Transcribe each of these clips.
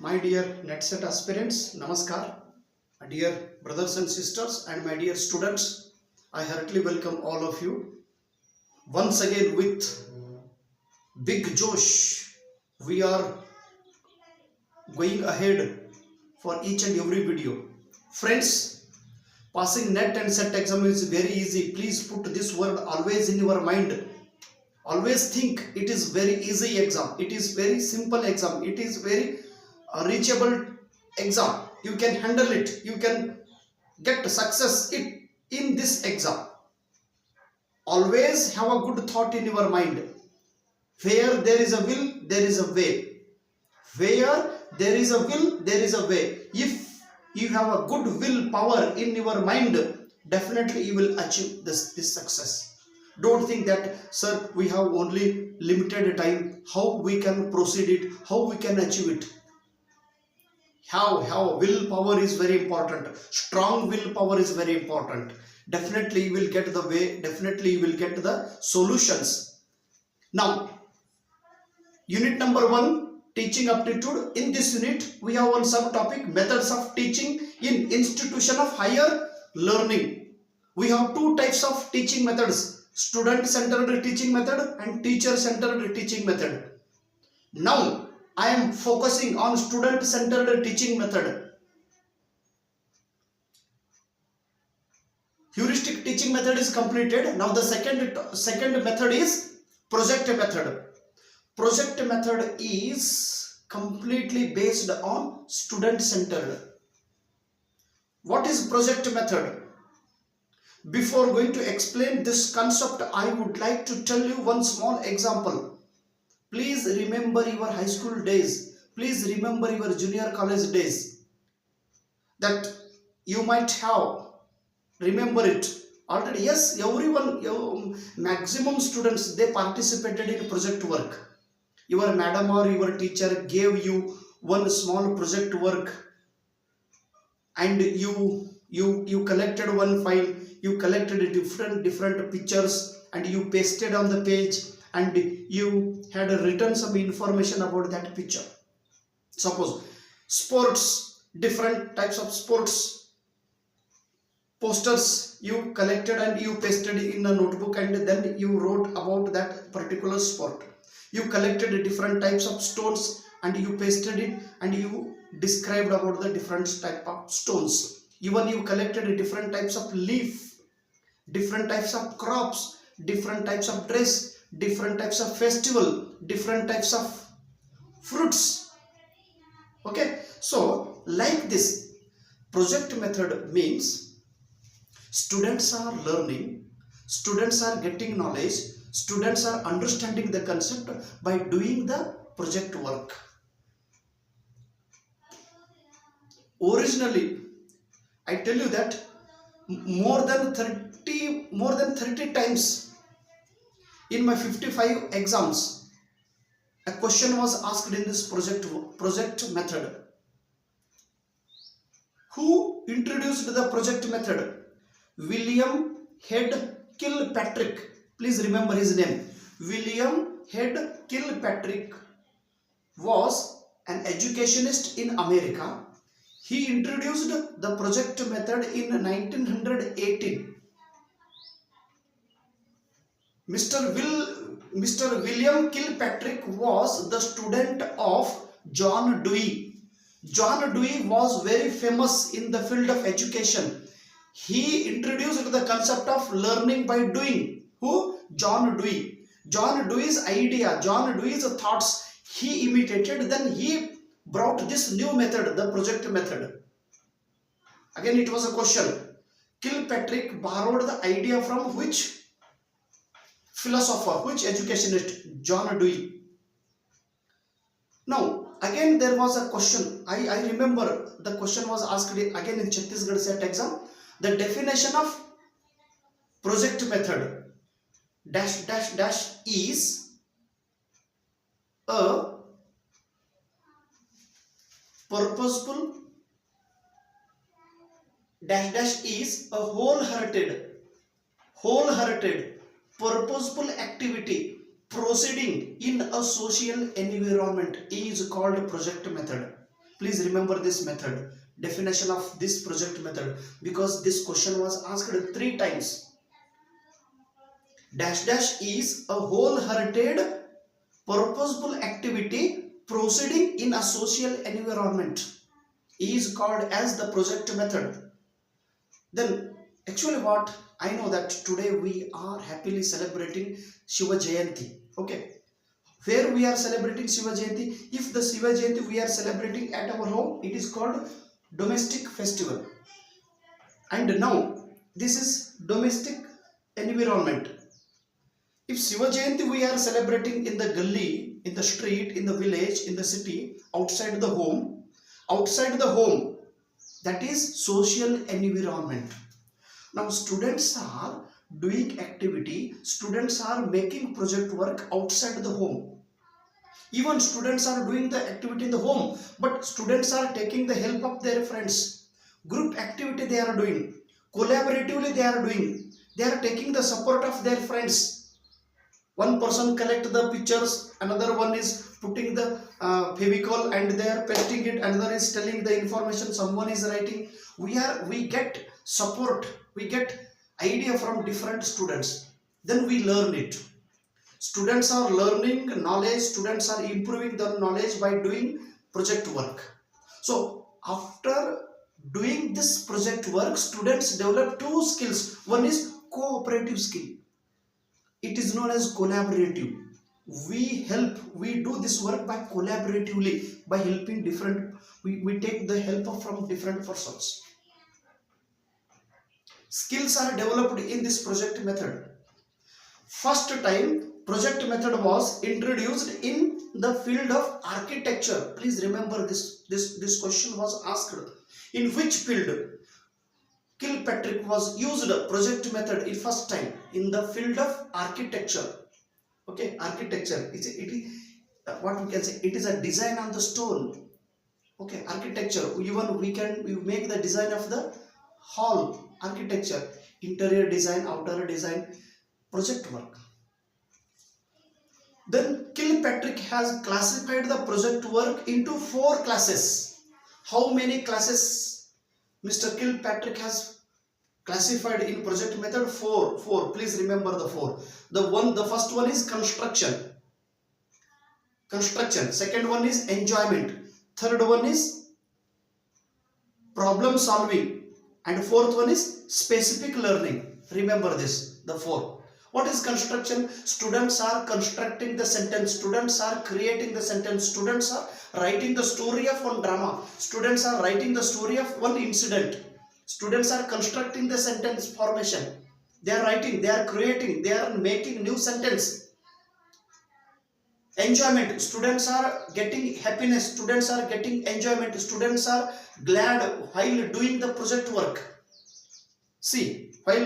My dear NetSet aspirants, Namaskar. My dear brothers and sisters and my dear students, I heartily welcome all of you. Once again with big Josh, we are going ahead for each and every video. Friends, passing NET and SET exam is very easy. Please put this word always in your mind. Always think it is very easy exam. It is very simple exam. It is very reachable exam. You can handle it. You can get success in this exam. Always have a good thought in your mind. Where there is a will, there is a way. Where there is a will, there is a way. If you have a good will power in your mind, definitely you will achieve this success. Don't think that, sir, we have only limited time. How we can proceed it? How we can achieve it? How willpower is very important. Strong willpower is very important. Definitely you will get the way. Definitely you will get the solutions. Now, unit number 1, teaching aptitude. In this unit, we have one subtopic, methods of teaching in institution of higher learning. We have two types of teaching methods: student-centered teaching method and teacher-centered teaching method. Now, I am focusing on student-centered teaching method. Heuristic teaching method is completed. Now the second method is project method. Project method is completely based on student-centered. What is project method? Before going to explain this concept, I would like to tell you one small example. Please remember your high school days. Please remember your junior college days. That you might have. Remember it. Already, yes, everyone, maximum students, they participated in project work. Your madam or your teacher gave you one small project work and you collected one file. You collected different pictures and you pasted on the page and you had written some information about that picture. Suppose sports, different types of sports posters you collected and you pasted in a notebook and then you wrote about that particular sport. You collected different types of stones and you pasted it and you described about the different type of stones. Even you collected different types of leaf, different types of crops, different types of dress, different types of festival, different types of fruits. Okay, so like this, project method means students are learning, students are getting knowledge, students are understanding the concept by doing the project work. Originally, I tell you that more than 30 times in my 55 exams, a question was asked in this project method. Who introduced the project method? William Head Kilpatrick. Please remember his name. William Head Kilpatrick was an educationist in America. He introduced the project method in 1918. Mr. William Kilpatrick was the student of John Dewey. John Dewey was very famous in the field of education. He introduced the concept of learning by doing. Who? John Dewey. John Dewey's idea, John Dewey's thoughts, he imitated. Then he brought this new method, the project method. Again, it was a question. Kilpatrick borrowed the idea from which philosopher, which educationist? John Dewey. Now, again there was a question. I remember the question was asked again in Chhattisgarh SET exam. The definition of project method -- is a purposeful -- is a wholehearted purposeful activity proceeding in a social environment is called project method. Please remember this method, definition of this project method, because this question was asked 3 times. Dash dash is a wholehearted purposeful activity proceeding in a social environment is called as the project method. Then actually what I know that today we are happily celebrating Shiva Jayanti. Okay, where we are celebrating Shiva Jayanti, if the Shiva Jayanti we are celebrating at our home, it is called domestic festival. And now this is domestic environment. If Shiva Jayanti we are celebrating in the gully, in the street, in the village, in the city, outside the home, that is social environment. Now students are doing activity, students are making project work outside the home. Even students are doing the activity in the home, but students are taking the help of their friends. Group activity they are doing, collaboratively they are doing, they are taking the support of their friends. One person collect the pictures, another one is putting the Fevicol and they are pasting it, another is telling the information, someone is writing. We get support, we get idea from different students, then we learn it. Students are learning knowledge, students are improving their knowledge by doing project work. So after doing this project work, students develop 2 skills. One is cooperative skill. It is known as collaborative. We do this work by collaboratively, by helping different, we take the help from different persons. Skills are developed in this project method. First time project method was introduced in the field of architecture. Please remember this question was asked. In which field Kilpatrick was used project method in first time? In the field of architecture. Okay, architecture, it is what we can say, it is a design on the stone. Okay, architecture, even we make the design of the hall, architecture, interior design, outer design, project work. Then Kilpatrick has classified the project work into 4 classes. How many classes Mr. Kilpatrick has classified in project method? 4. Please remember the 4. The first one is construction. Second one is enjoyment. Third one is problem solving. And fourth one is specific learning. Remember this, the 4. What is construction? Students are constructing the sentence. Students are creating the sentence. Students are writing the story of one drama. Students are writing the story of one incident. Students are constructing the sentence formation. They are writing, they are creating, they are making new sentence. Enjoyment. Students are getting happiness. Students are getting enjoyment. Students are glad while doing the project work. See, while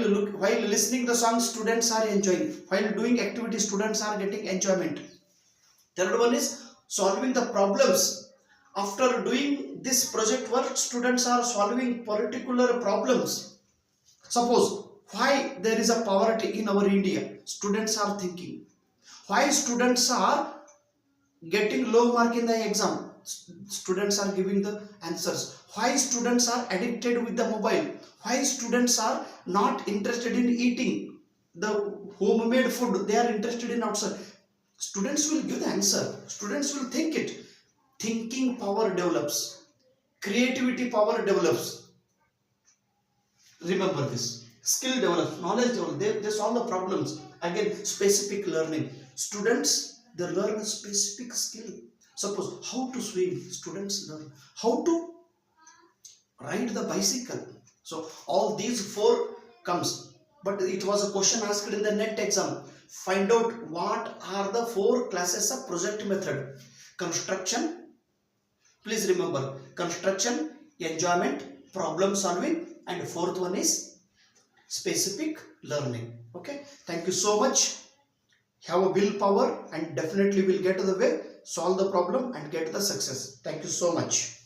listening the song, students are enjoying. While doing activity, students are getting enjoyment. Third one is solving the problems. After doing this project work, students are solving particular problems. Suppose, why there is a poverty in our India? Students are thinking. Why students are getting low mark in the exam? Students are giving the answers. Why students are addicted with the mobile? Why students are not interested in eating the homemade food? They are interested in outside. Students will give the answer. Students will think it. Thinking power develops. Creativity power develops. Remember this. Skill develops. Knowledge develops. They solve the problems. Again, specific learning. Students, they learn a specific skill. Suppose, how to swim. Students learn. How to ride the bicycle. So, all these 4 comes. But it was a question asked in the NET exam. Find out what are the 4 classes of project method. Construction. Please remember, construction, enjoyment, problem solving, and 4th one is specific learning. Okay. Thank you so much. Have a willpower and definitely will get to the way, solve the problem and get the success. Thank you so much.